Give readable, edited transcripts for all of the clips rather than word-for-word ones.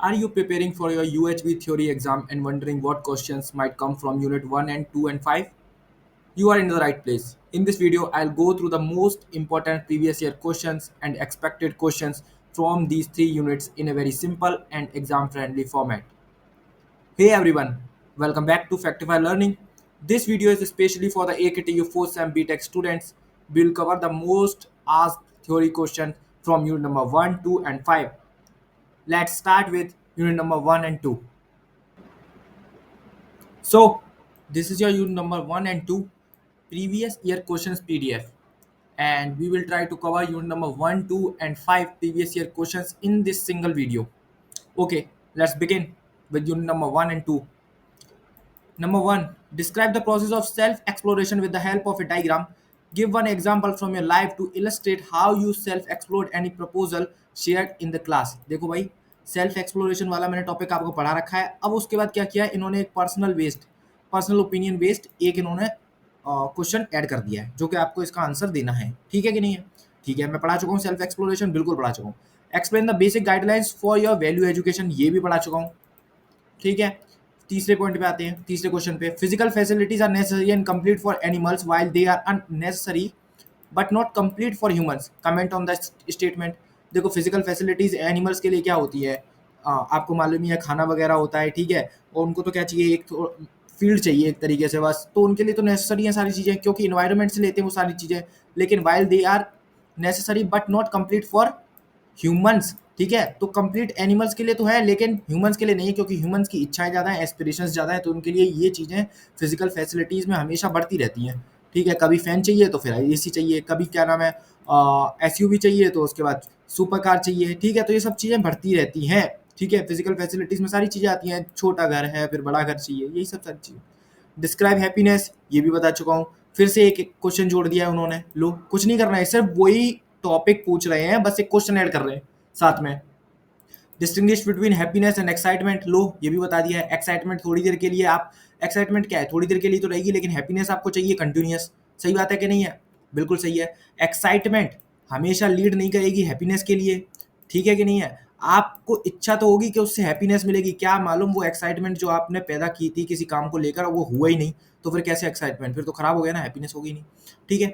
Are you preparing for your UHV theory exam and wondering what questions might come from Unit 1 and 2 and 5? You are in the right place. In this video, I'll go through the most important previous year questions and expected questions from these three units in a very simple and exam friendly format. Hey everyone, welcome back to Factify Learning. This video is especially for the AKTU 4th SEM BTech students. We'll cover the most asked theory question from unit number 1, 2 and 5. Let's start with unit number 1 and 2. So, this is your unit number 1 and 2 previous year questions PDF, and we will try to cover unit number 1, 2 and 5 previous year questions in this single video. Okay, let's begin with unit number 1 and 2. Number 1, describe the process of self exploration with the help of a diagram. Give one example from your life to illustrate how you self explored any proposal shared in the class. देखो भाई, self exploration वाला मैंने topic आपको पढ़ा रखा है. अब उसके बाद क्या किया है, इन्होंने एक पर्सनल ओपिनियन बेस्ड एक इन्होंने क्वेश्चन ऐड कर दिया है, जो कि आपको इसका आंसर देना है. ठीक है कि नहीं है? ठीक है, मैं पढ़ा चुका हूँ सेल्फ एक्सप्लोरेशन, बिल्कुल पढ़ा चुका हूँ. Explain the basic guidelines for your value education, ये भी पढ़ा चुका हूँ. ठीक है. तीसरे पॉइंट पे आते हैं, तीसरे क्वेश्चन पे. Physical facilities are necessary and complete for animals while they are unnecessary but not complete for humans. Comment on the statement. देखो, फिजिकल फैसिलिटीज एनिमल्स के लिए क्या होती है, आपको मालूम ही है, खाना वगैरह होता है. ठीक है, और उनको तो क्या चाहिए, एक फील्ड चाहिए एक तरीके से बस. तो उनके लिए तो नेसेसरी है सारी चीज़ें, क्योंकि इन्वायरमेंट से लेते हैं वो सारी चीज़ें. लेकिन while they are necessary but not complete for humans. ठीक है, तो कंप्लीट एनिमल्स के लिए तो है, लेकिन ह्यूमंस के लिए नहीं, क्योंकि ह्यूमंस की इच्छाएं ज़्यादा हैं, एस्पिरेशंस ज़्यादा है, तो उनके लिए ये चीज़ें फिजिकल फैसिलिटीज़ में हमेशा बढ़ती रहती हैं. ठीक है, कभी फैन चाहिए तो फिर एसी चाहिए, कभी क्या नाम है, एसयूवी चाहिए तो उसके बाद सुपर कार चाहिए. ठीक है, तो ये सब चीज़ें बढ़ती रहती हैं. ठीक है, फिजिकल फैसिलिटीज़ में सारी चीज़ें आती हैं, छोटा घर है फिर बड़ा घर चाहिए, यही सब सारी चीज़ें. डिस्क्राइब हैप्पीनेस, ये भी बता चुका हूँ. फिर से एक क्वेश्चन जोड़ दिया है उन्होंने. लो, कुछ नहीं करना है, सिर्फ वही टॉपिक पूछ रहे हैं, बस एक क्वेश्चन ऐड कर रहे हैं साथ में. Distinguish between happiness and excitement, लो ये भी बता दिया है. एक्साइटमेंट थोड़ी देर के लिए, आप एक्साइटमेंट क्या है, थोड़ी देर के लिए तो रहेगी, लेकिन हैप्पीनेस आपको चाहिए कंटिन्यूअस. सही बात है कि नहीं है? बिल्कुल सही है. एक्साइटमेंट हमेशा लीड नहीं करेगी हैप्पीनेस के लिए. ठीक है कि नहीं है? आपको इच्छा तो होगी कि उससे हैप्पीनेस मिलेगी, क्या मालूम वो एक्साइटमेंट जो आपने पैदा की थी किसी काम को लेकर वो हुआ ही नहीं, तो फिर कैसे एक्साइटमेंट, फिर तो खराब हो गया ना, हैप्पीनेस होगी नहीं. ठीक है.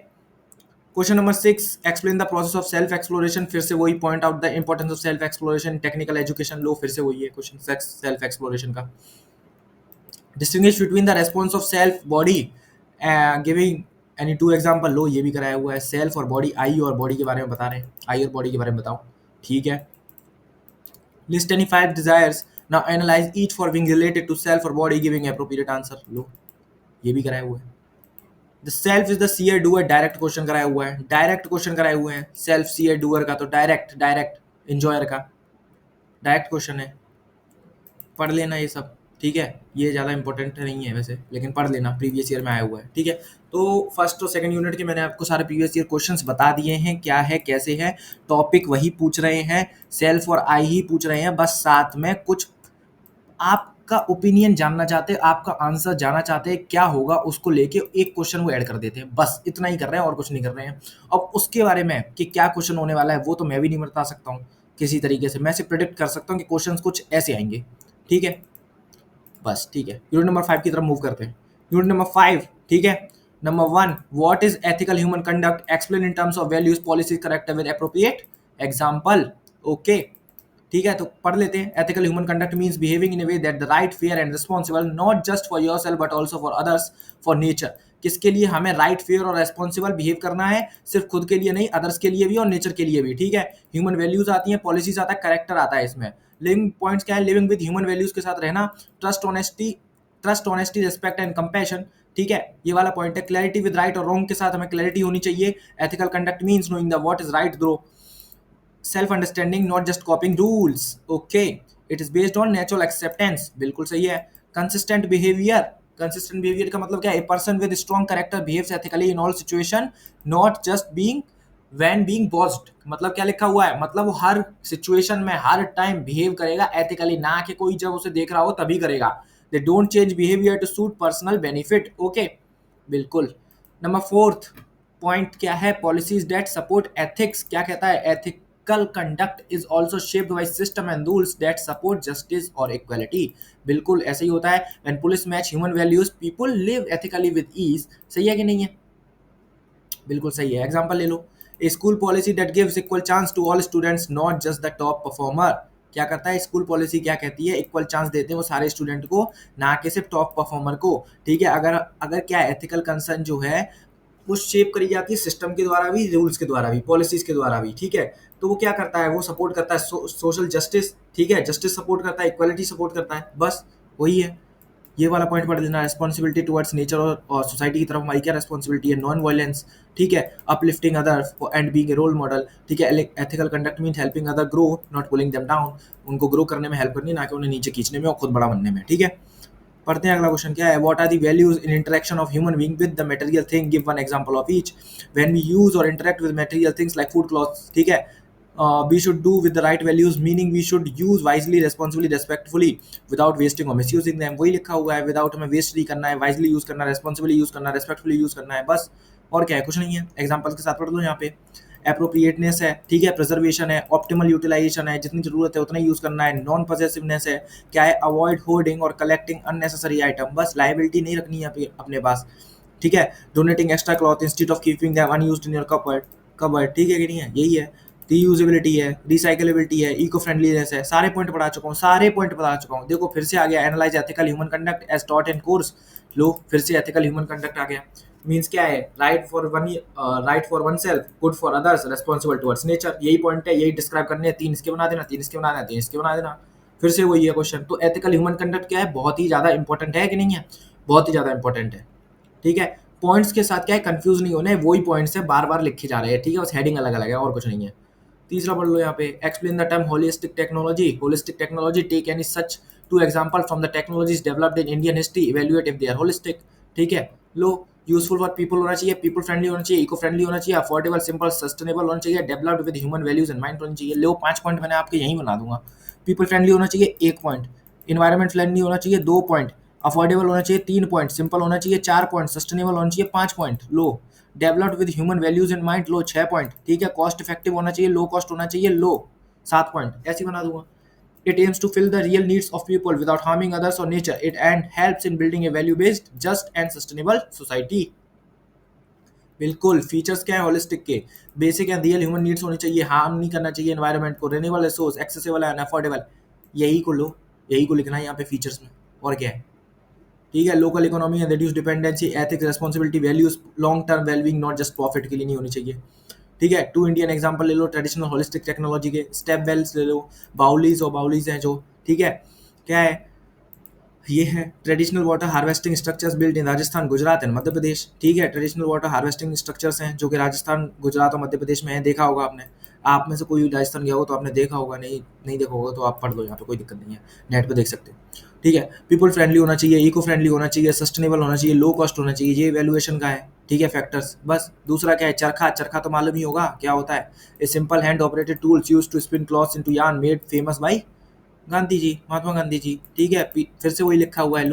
Question number 6, explain the process of self exploration. फिर से वही, point out the importance of self exploration technical education. लो, फिर से वही है क्वेश्चन 6 सेल्फ एक्सप्लोरेशन का. Distinguish between the response of self body, giving any two example. लो, ये भी कराया हुआ है. सेल्फ और बॉडी, आई और बॉडी के बारे में बता रहे हैं, आई और बॉडी के बारे में बताओ. ठीक है. List any 5 desires, now analyse each for being related to self और बॉडी, गिविंग एप्रोप्रिएट आंसर. लो, ये भी कराया हुआ है. The self is the seer doer, direct question कराया हुआ है, डायरेक्ट क्वेश्चन कराए हुए हैं. सेल्फ सीयर डूअर का तो डायरेक्ट डायरेक्ट एंजॉयर का डायरेक्ट क्वेश्चन है. पढ़ लेना ये सब. ठीक है, ये ज़्यादा इंपॉर्टेंट नहीं है वैसे, लेकिन पढ़ लेना, प्रीवियस ईयर में आया हुआ है. ठीक है, तो फर्स्ट और सेकंड यूनिट के मैंने आपको सारे प्रीवियस ईयर क्वेश्चंस बता दिए हैं, क्या है कैसे है. टॉपिक वही पूछ रहे हैं, सेल्फ और आई ही पूछ रहे हैं, बस साथ में कुछ आपका ओपिनियन जानना चाहते, आपका आंसर जानना चाहते क्या होगा, उसको लेके एक क्वेश्चन वो ऐड कर देते हैं. बस इतना ही कर रहे हैं और कुछ नहीं कर रहे हैं. अब उसके बारे में कि क्या क्वेश्चन होने वाला है वो तो मैं भी नहीं बता सकता हूँ किसी तरीके से. मैं सिर्फ प्रिडिक्ट कर सकता हूँ कि क्वेश्चन कुछ ऐसे आएंगे. ठीक है, बस. ठीक है, यूनिट नंबर 5 की तरफ मूव करते हैं. Unit number 5. ठीक है. Number 1, what is ethical human conduct, explain in terms of values policies character with appropriate example. Okay. ठीक है, तो पढ़ लेते हैं. Ethical human conduct means behaving in a way that the right, fair and responsible not just for yourself but also for others, for nature. किसके लिए हमें right, fair और रेस्पॉन्सिबल बिहेव करना है, सिर्फ खुद के लिए नहीं, अदर्स के लिए भी और नेचर के लिए भी. ठीक है, ह्यूमन वैल्यूज आती हैं, पॉलिसीज आता है, करेक्टर आता है इसमें. लिविंग पॉइंट्स क्या है, लिविंग विद ह्यूमन वैल्यूज के साथ रहना, trust honesty respect and compassion. ठीक है, ये वाला पॉइंट है. क्लैरिटी विद राइट और रॉन्ग के साथ हमें क्लैरिटी होनी चाहिए. Ethical conduct means knowing the what is right through self understanding, not just copying rules. Okay. It is based on natural acceptance, बिल्कुल सही है. कंसिस्टेंट बिहेवियर, कंसिस्टेंट बिहेवियर का मतलब क्या है, a person with strong character behaves ethically in all situation, not just being when being बॉस्ड. मतलब क्या लिखा हुआ है, मतलब वो हर सिचुएशन में हर टाइम बिहेव करेगा एथिकली, ना कि कोई जब उसे देख रहा हो तभी करेगा. They don't change behaviour to suit personal benefit. Okay, बिल्कुल. नंबर 4 पॉइंट क्या है, पॉलिसीज दैट सपोर्ट एथिक्स. क्या कहता है, ethic ethical conduct is also shaped by system and rules that support justice or equality. बिल्कुल ऐसे ही होता है. When police match human values, people live ethically with ease. सही है कि नहीं है? बिल्कुल सही है. एग्जाम्पल ले लो. A school policy that gives equal chance to all students, not just the top performer. क्या करता है स्कूल पॉलिसी? क्या कहती है? इक्वल चांस देते हैं वो सारे स्टूडेंट को, ना कि सिर्फ टॉप परफॉर्मर को. ठीक है. अगर अगर क्या एथिकल कंसर्न जो है वो शेप करी जाती है सिस्टम के द्वारा भी, रूल्स के द्वारा भी, पॉलिसीज के द्वारा भी. ठीक है. तो वो क्या करता है? वो सपोर्ट करता है सोशल जस्टिस. ठीक है. जस्टिस सपोर्ट करता है, इक्वालिटी सपोर्ट करता है. बस वही है. ये वाला पॉइंट पढ़ लेना. रिस्पॉन्सिबिलिटी टुवर्ड्स नेचर और सोसाइटी की तरफ हमारी क्या रिस्पॉन्सिबिलिटी है? Non violence. ठीक है. Uplifting others and being a role model. ठीक है. Ethical conduct mean helping other grow, not pulling them down. उनको ग्रो करने में हेल्प करनी, ना कि उन्हें नीचे खींचने में और खुद बड़ा बनने में. ठीक है. पढ़ते हैं अगला क्वेश्चन क्या है. What are the values in interaction of human being with the material thing? Give one example of each. When we use और interact with material things like food, clothes. ठीक है. We should do with the right values, meaning we should use wisely, responsibly, respectfully, without wasting or misusing them. वही लिखा हुआ है. Without हमें waste नहीं करना है, वाइजली यूज करना है, रेस्पॉन्सिबली यूज करना है, रेस्पेक्टफुली यूज करना है. बस और क्या है? कुछ नहीं है. एग्जांपल्स के साथ पढ़ लो. यहाँ पे एप्रोप्रिएटनेस है. ठीक है. प्रिजर्वेशन है. ऑप्टिमल यूटिलाइजेशन है. जितनी जरूरत है उतना ही यूज करना है. नॉन पॉसेसिवनेस है. क्या है? अवॉइड होर्डिंग और कलेक्टिंग अननेसेसरी आइटम. बस लाइबिलिटी नहीं रखनी है अपने पास. ठीक है. Donating extra cloth instead of keeping them unused in your cupboard. ठीक है कि नहीं है? यही है. रीयूजेबिलिटी है, रिसाइकलेबिलिटी है, इको फ्रेंडलीनेस है. सारे पॉइंट पढ़ा चुका हूँ. देखो फिर से आ गया. Analyse ethical human conduct as taught in course. लो फिर से एथिकल ह्यूमन कंडक्ट आ गया. मीन्स क्या है? Right for one self, good for others, responsible towards nature. यही पॉइंट है. यही डिस्क्राइब करने हैं. 3 इसके बना देना, 3 इसके बना देना, 3 इसके बना देना. फिर से वही है क्वेश्चन. तो एथिकल ह्यूमन कंडक्ट क्या है? बहुत ही ज्यादा इंपॉर्टेंट है कि नहीं है? बहुत ही ज्यादा इंपॉर्टेंट है. ठीक है. पॉइंट्स के साथ क्या है? कंफ्यूज नहीं होने. वही पॉइंट्स है, बार बार लिखे जा रहे हैं. ठीक है. बस हेडिंग अलग अलग है और कुछ नहीं है. तीसरा पढ़ लो. यहाँ पे explain the term holistic technology. Holistic technology, take any such 2 example from the technologies developed in Indian history, evaluate if they are holistic. ठीक है. लो यूजफुल फॉर पीपल होना चाहिए, पीपल फ्रेंडली होना चाहिए, इको फ्रेंडली होना चाहिए, अफोर्डेबल, सिंपल, सस्टेनेबल होना चाहिए, developed with human values and mind होना चाहिए. लो 5 पॉइंट मैंने आपके यहीं बना दूंगा. पीपल फ्रेंडली होना चाहिए 1 पॉइंट, इन्वायरमेंट फ्रेंडली होना चाहिए 2 पॉइंट, अफोर्डेबल होना चाहिए 3 पॉइंट, सिंपल होना चाहिए 4 पॉइंट, सस्टेनेबल होना चाहिए 5 point. Low developed with human values in mind, low 6 point. ठीक है. कॉस्ट इफेक्टिव होना चाहिए, लो कॉस्ट होना चाहिए, लो 7 पॉइंट. ऐसे बना दूंगा. It aims to fill the real needs of people without harming others और nature. It and helps in building a value based, just and sustainable society. बिल्कुल. फीचर्स क्या है होलिस्टिक के? Basic and real human needs होनी चाहिए, harm नहीं करना चाहिए एनवायरनमेंट को, renewable resource, accessible and affordable. यही को लो, यही को लिखना है यहाँ पे फीचर्स में. और क्या है? ठीक है. Local economy and reduce dependency, ethics, responsibility, values, long term wellbeing, not just profit के लिए नहीं होनी चाहिए. ठीक है. 2 इंडियन एग्जांपल ले लो ट्रेडिशनल होलिस्टिक टेक्नोलॉजी के. स्टेप वेल्स ले लो, बाउलीज और बाउलीज हैं जो. ठीक है. क्या है? ये है traditional water harvesting structures build in Rajasthan, Gujarat and Madhya Pradesh. ठीक है. ट्रेडिशनल वाटर हार्वेस्टिंग स्ट्रक्चर्स हैं जो कि राजस्थान, गुजरात और मध्य प्रदेश में है. देखा होगा आपने. आप में से कोई राजस्थान गया हो तो आपने देखा होगा. नहीं देखा होगा तो आप पढ़ लो. यहाँ पे कोई दिक्कत नहीं है, नेट पे देख सकते हो. ठीक है. पीपल फ्रेंडली होना चाहिए, इको फ्रेंडली होना चाहिए, सस्टेनेबल होना चाहिए, लो कॉस्ट होना चाहिए. ये वैल्यूएशन का है. ठीक है. फैक्टर्स. बस. दूसरा क्या है? चरखा. चरखा तो मालूम ही होगा क्या होता है. A simple hand operated tools used to spin clothes into yarn, made famous by Gandhi ji, Mahatma Gandhi ji. ठीक है. फिर से वही लिखा हुआ है.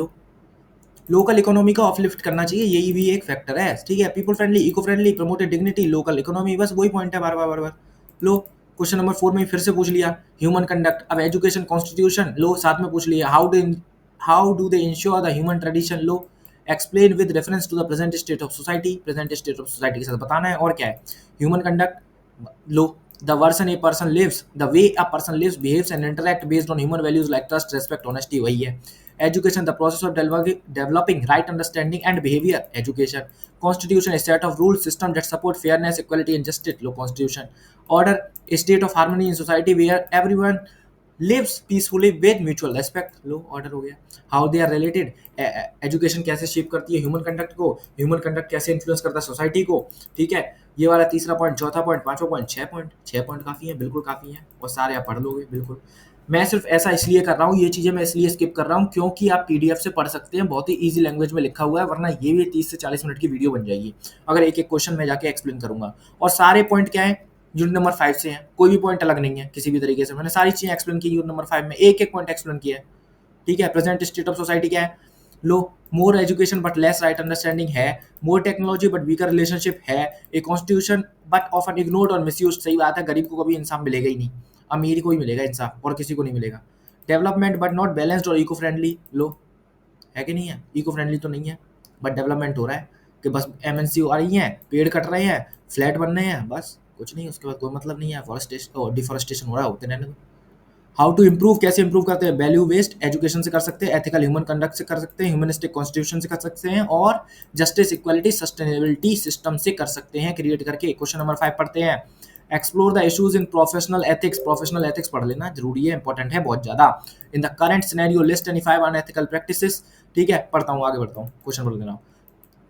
लोकल इकोनॉमी का ऑफलिफ्ट करना चाहिए, यही भी एक फैक्टर है. ठीक है. People friendly, eco friendly, promoted dignity, local economy. बस वही पॉइंट है बार बार बार बार. लो क्वेश्चन नंबर 4 में फिर से पूछ लिया ह्यूमन कंडक्ट. अब एजुकेशन, कॉन्स्टिट्यूशन. लो साथ में पूछ लिया how do they ensure the human tradition. लो explain with reference to the present state of society. Present state of society के साथ बताना है. और क्या है? Human conduct. लो the version a person lives, the way a person lives, behaves and interact based on human values like trust, respect, honesty. वही है. Education, the process of developing right understanding and behavior. Education. Constitution, a set of rules system that support fairness, equality and justice. Low constitution. Order, a state of harmony in society where everyone lives peacefully with mutual respect. लो order हो गया. How they are related. Education कैसे shape करती है human conduct को, human conduct कैसे influence करता है सोसाइटी को. ठीक है. ये वाला तीसरा पॉइंट, चौथा पॉइंट, पांचवा पॉइंट, 6 पॉइंट. 6 पॉइंट काफी है, बिल्कुल काफी है. और सारे आप पढ़ लोगे बिल्कुल. मैं सिर्फ ऐसा इसलिए कर रहा हूँ, ये चीजें मैं इसलिए स्किप कर रहा हूँ क्योंकि आप पीडीएफ से पढ़ सकते हैं, बहुत ही इजी लैंग्वेज में लिखा हुआ है. वरना ये भी 30 से 40 मिनट की वीडियो बन जाएगी अगर एक एक क्वेश्चन में जाके एक्सप्लेन करूंगा. और सारे पॉइंट क्या है? यूनिट नंबर 5 से है. कोई भी पॉइंट अलग नहीं है किसी भी तरीके से. मैंने सारी चीजें एक्सप्लेन की यूनिट नंबर 5 में, एक एक पॉइंट एक्सप्लेन किया है. ठीक है. प्रेजेंट स्टेट ऑफ सोसाइटी क्या है? लो, more education but less right understanding है, more technology but weaker relationship है, a constitution but often ignored और मिसयूज। सही बात है, गरीब को कभी इंसान मिलेगा ही नहीं, अमीर को ही मिलेगा इंसान, और किसी को नहीं मिलेगा। डेवलपमेंट बट नॉट बैलेंस्ड और इको फ्रेंडली। लो, है कि नहीं है, इको फ्रेंडली तो नहीं है, बट डेवलपमेंट हो रहा है कि बस एमएनसी आ रही हैं, पेड़ कट रहे हैं, फ्लैट बन रहे हैं, बस कुछ नहीं, उसके बाद कोई मतलब नहीं है, फॉरेस्टेशन डिफॉरेस्टेशन हो रहा है, होते रहने दो। हाउ टू इम्प्रूव, कैसे इंप्रूव करते हैं? वैल्यू बेस्ड एजुकेशन से कर सकते हैं, एथिकल ह्यूमन कंडक्ट से कर सकते हैं, ह्यूमनिस्टिक कॉन्स्टिट्यूशन से कर सकते हैं, और जस्टिस इक्वालिटी सस्टेनेबिलिटी सिस्टम से कर सकते हैं क्रिएट करके। क्वेश्चन नंबर 5 पढ़ते हैं। Explore the issues in professional ethics. Professional ethics पढ़ लेना, जरूरी है, इंपॉर्टेंट है बहुत ज्यादा। In the current scenario list any 5 unethical practices. ठीक है, पढ़ता हूँ, आगे बढ़ता हूँ, क्वेश्चन पढ़ लेना।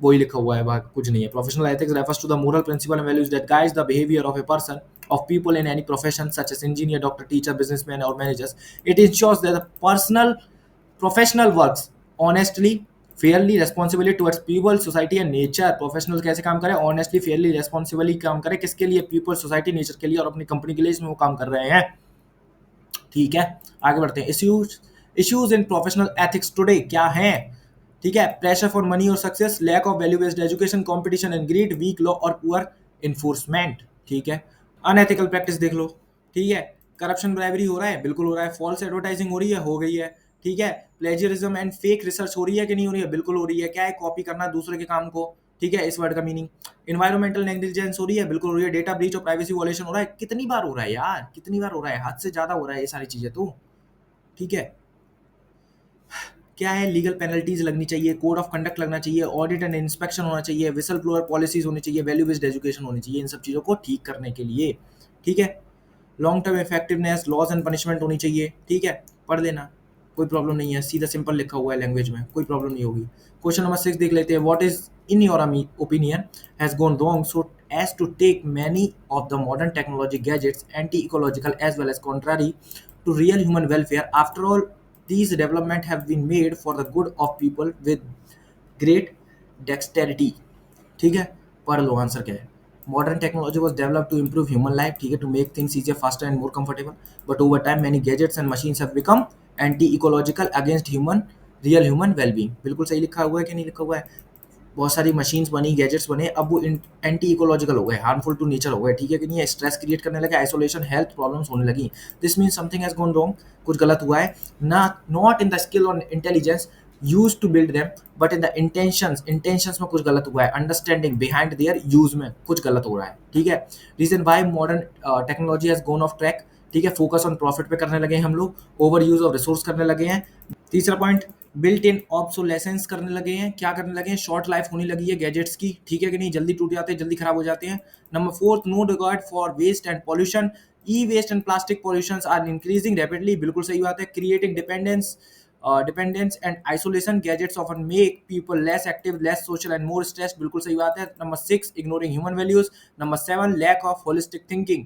वही लिखा हुआ है, बात कुछ नहीं है। Professional ethics refers to the moral principle and values that guides the behaviour of a person of people in any profession such as engineer, doctor, teacher, businessman or managers. It ensures that the personal professional works honestly, fairly, responsibly towards people, society and nature. Professional कैसे काम करे? Honestly, Fairlie, responsibly काम करे, किसके लिए? People, society, nature के लिए, और अपनी कंपनी के लिए इसमें वो काम कर रहे हैं। ठीक है, आगे बढ़ते हैं। Issues in professional ethics today क्या है? ठीक है, प्रेशर फॉर मनी और success, lack of value based education, competition and greed, weak law और पुअर इन्फोर्समेंट। ठीक है, अनएथिकल प्रैक्टिस देख लो। ठीक है, करप्शन, ब्राइबरी हो रहा है, बिल्कुल हो रहा है। फॉल्स एडवर्टाइजिंग हो रही है, हो गई है। ठीक है, प्लेजरिज्म एंड फेक रिसर्च हो रही है कि नहीं हो रही है? बिल्कुल हो रही है। क्या है? कॉपी करना दूसरे के काम को। ठीक है, इस वर्ड का मीनिंग। इन्वायरमेंटल नेग्लिजेंस हो रही है, बिल्कुल हो रही है। डेटा ब्रीच और प्राइवेसी वॉयलेशन हो रहा है। कितनी बार हो रहा है यार, कितनी बार हो रहा है, हद से ज्यादा हो रहा है ये सारी चीजें तो। ठीक है, क्या है? लीगल पेनल्टीज लगनी चाहिए, कोड ऑफ कंडक्ट लगना चाहिए, ऑडिट एंड इंस्पेक्शन होना चाहिए, विसल ब्लोअर पॉलिसीज होनी चाहिए, वैल्यू बेस्ड एजुकेशन होनी चाहिए इन सब चीज़ों को ठीक करने के लिए। ठीक है, long term effectiveness, laws and punishment होनी चाहिए। ठीक है, पढ़ लेना, कोई प्रॉब्लम नहीं है, सीधा सिंपल लिखा हुआ है लैंग्वेज में, कोई प्रॉब्लम नहीं होगी। क्वेश्चन नंबर 6 देख लेते हैं। What is in your opinion has gone wrong so as to take many of the modern technology gadgets anti-ecological as well as contrary to real human welfare? After all, these developments have been made for the good of people with great dexterity. ठीक है, पढ़ लो answer क्या है। Modern technology was develop to improve human life, ठीक है, to make things easier, faster and more comfortable, but over time many gadgets and machines have become anti ecological against human real human wellbeing. बिल्कुल सही लिखा हुआ है कि नहीं लिखा हुआ है? बहुत सारी मशीन्स बनी, गैजेट्स बने, अब वो एंटी इकोलॉजिकल हो गए, हार्मफुल टू नेचर हो गए। ठीक है कि नहीं है? स्ट्रेस क्रिएट करने लगे, आइसोलेशन, हेल्थ प्रॉब्लम्स होने लगी। This means something has gone wrong, कुछ गलत हुआ है ना। नॉट इन द स्किल और intelligence use to build them, but in the intentions, intentions में कुछ गलत हुआ है, अंडरस्टैंडिंग बिहाइंड देयर यूज में कुछ गलत हो रहा है। ठीक है, reason why modern technology has gone off track. ठीक है, फोकस ऑन प्रॉफिट पे करने लगे हैं हम लोग, ओवर यूज ऑफ रिसोर्स करने लगे हैं। तीसरा पॉइंट, बिल्ट इन ऑब्सोलेसेंस करने लगे हैं। क्या करने लगे हैं? शॉर्ट लाइफ होने लगी है गैजेट्स की। ठीक है कि नहीं? जल्दी टूट जाते हैं, जल्दी खराब हो जाते हैं। Number 4, no regard for waste and pollution, e waste and plastic pollution are increasing rapidly. बिल्कुल सही बात है। Creating dependence and isolation, gadgets often make people less active, less social and more stressed. बिल्कुल सही बात है। Number 6, ignoring human values. Number 7, lack of holistic thinking.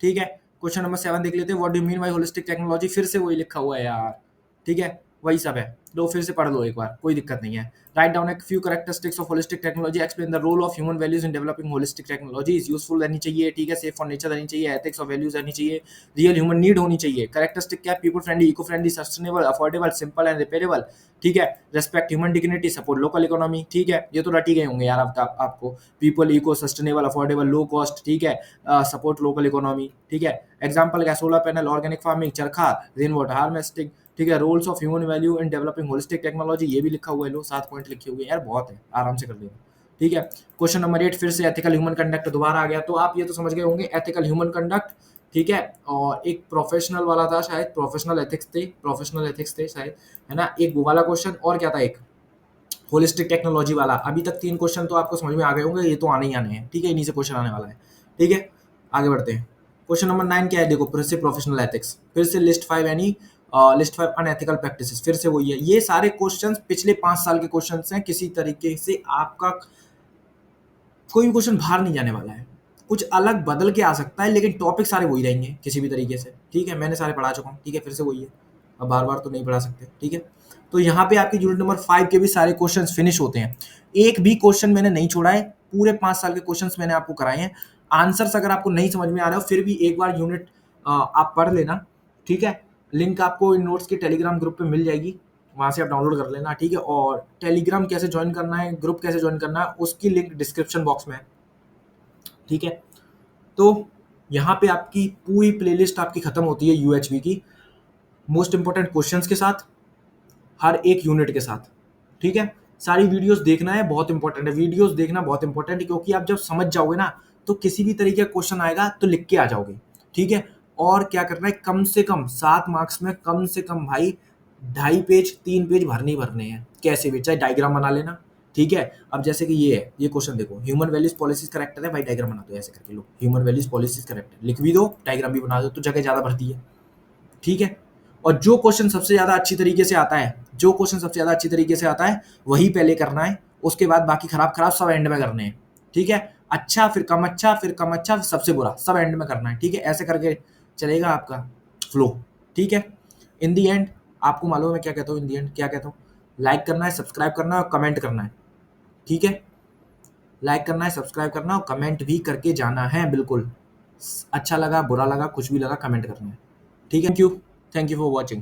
ठीक है, क्वेश्चन नंबर 7 देख लेते हैं। What do you mean by holistic technology? फिर से वही लिखा हुआ है यार। ठीक है, वही सब है, लो फिर से पढ़ लो एक बार, कोई दिक्कत नहीं है। राइट डाउन एक few characteristics of holistic technology, explain the role of human values in developing holistic technology. Is useful रहनी चाहिए, ठीक है, सेफ फॉर नेचर रहनी चाहिए, एथिक्स और वैल्यूज रहनी चाहिए, रियल ह्यूमन नीड होनी चाहिए। कैरेक्टरिस्टिक क्या? People friendly, eco friendly, sustainable, affordable, simple and repairable. ठीक है, respect human dignity, support local economy. ठीक है, ये तो रटी गए होंगे यार आपको। People, eco, sustainable, affordable, low cost. ठीक है, सपोर्ट लोकल इकोनॉमी। ठीक है, एग्जाम्पल क्या? Solar panel, organic farming, charkha, rain water harvesting. ठीक है, roles of human value in developing holistic technology, ये भी लिखा हुआ है, लो 7 पॉइंट लिखे हुए हैं यार, बहुत है, आराम से कर लेना। ठीक है, क्वेश्चन नंबर 8 फिर से एथिकल ह्यूमन कंडक्ट दोबारा आ गया, तो आप ये तो समझ गए होंगे एथिकल ह्यूमन कंडक्ट। ठीक है, और एक प्रोफेशनल वाला था शायद, प्रोफेशनल एथिक्स थे शायद, है ना। एक वो वाला क्वेश्चन, और क्या था एक होलिस्टिक टेक्नोलॉजी वाला। अभी तक 3 क्वेश्चन तो आपको समझ में आ गए होंगे, ये तो आने ही आने हैं। ठीक है, इन्हीं से क्वेश्चन आने वाला है। ठीक है, आगे बढ़ते हैं। क्वेश्चन नंबर 9 क्या है? देखो, फिर से प्रोफेशनल एथिक्स, फिर से लिस्ट 5 यानी लिस्ट 5 अनएथिकल प्रैक्टिसेस, फिर से वही है। ये सारे क्वेश्चंस पिछले 5 साल के क्वेश्चंस हैं, किसी तरीके से आपका कोई भी क्वेश्चन बाहर नहीं जाने वाला है। कुछ अलग बदल के आ सकता है, लेकिन टॉपिक सारे वही रहेंगे किसी भी तरीके से। ठीक है, मैंने सारे पढ़ा चुका हूँ। ठीक है, फिर से वही है, अब बार बार तो नहीं पढ़ा सकते। ठीक है, तो यहाँ पे आपकी यूनिट नंबर 5 के भी सारे क्वेश्चन फिनिश होते हैं। एक भी क्वेश्चन मैंने नहीं छोड़ा है, पूरे 5 साल के क्वेश्चन मैंने आपको कराए हैं। आंसर्स अगर आपको नहीं समझ में आ रहा हो, फिर भी एक बार यूनिट आप पढ़ लेना। ठीक है, लिंक आपको इन नोट्स के टेलीग्राम ग्रुप पे मिल जाएगी। वहाँ से आप डाउनलोड कर लेना, ठीक है। और टेलीग्राम कैसे ज्वाइन करना है, ग्रुप कैसे ज्वाइन करना है, उसकी लिंक डिस्क्रिप्शन बॉक्स में है, ठीक है। तो यहाँ पे आपकी पूरी प्लेलिस्ट आपकी खत्म होती है यूएचवी की, मोस्ट इंपॉर्टेंट क्वेश्चंस के साथ, हर एक यूनिट के साथ, ठीक है। सारी वीडियोस देखना है, बहुत इंपॉर्टेंट है, वीडियोस देखना बहुत इंपॉर्टेंट है, क्योंकि आप जब समझ जाओगे ना तो किसी भी तरीके का क्वेश्चन आएगा तो लिख के आ जाओगे, ठीक है। और क्या करना है, कम से कम 7 मार्क्स में कम से कम भाई 2.5 पेज 3 पेज भरने ही भरने हैं, कैसे भी, चाहे डायग्राम बना लेना, ठीक है। अब जैसे कि ये है, ये क्वेश्चन देखो, ह्यूमन वैल्यूज पॉलिसीज करेक्टर है भाई, डायग्राम बना दो ऐसे करके, लो ह्यूमन वैल्यूज पॉलिसीज करेक्टर लिख भी दो, डायग्राम भी बना दो, तो जगह ज्यादा भरती है, ठीक है। और जो क्वेश्चन सबसे ज्यादा अच्छी तरीके से आता है, जो क्वेश्चन सबसे ज्यादा अच्छी तरीके से आता है वही पहले करना है, उसके बाद बाकी खराब खराब सब एंड में करने हैं, ठीक है। अच्छा फिर कम अच्छा, फिर कम अच्छा, फिर सबसे बुरा, सब एंड में करना है, ठीक है। ऐसे करके चलेगा आपका फ्लो, ठीक है। इन दी एंड आपको मालूम है मैं क्या कहता हूँ, इन दी एंड क्या कहता हूँ, लाइक करना है, सब्सक्राइब करना है और कमेंट करना है, ठीक है। लाइक करना है, सब्सक्राइब करना है और कमेंट भी करके जाना है, बिल्कुल। अच्छा लगा, बुरा लगा, कुछ भी लगा, कमेंट करना है, ठीक है। Thank you for watching.